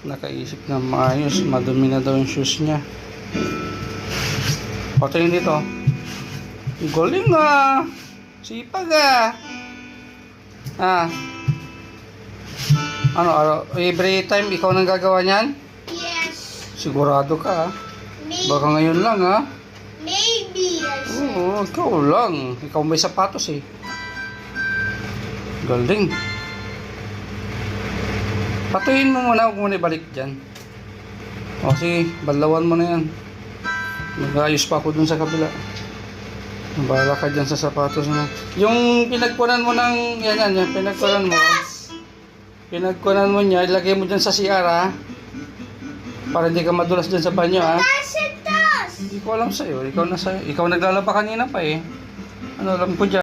Nakaisip na maayos. Madumi na daw yung shoes niya. Patayin dito. Galing ah. Sipag ah. Ah. Ano, every time ikaw nang gagawa niyan? Yes. Sigurado ka ah. Maybe. Baka ngayon lang ah. Maybe. I said. Oo, ikaw lang. Ikaw may sapatos eh. Galing. Patuyin mo muna, huwag mo na ibalik dyan. O sige, balawan mo na yan. Mag-ayos pa ako dun sa kabila. Bahala ka dyan sa sapatos mo. Yung pinagkunan mo ng, yan, pinagkunan mo. Pinagkunan mo niya, ilagay mo dyan sa CR ha. Para hindi ka madulas dyan sa banyo ha. Tasitas. Hindi ko alam sa'yo, ikaw naglalaba kanina pa eh. Ano alam ko dyan?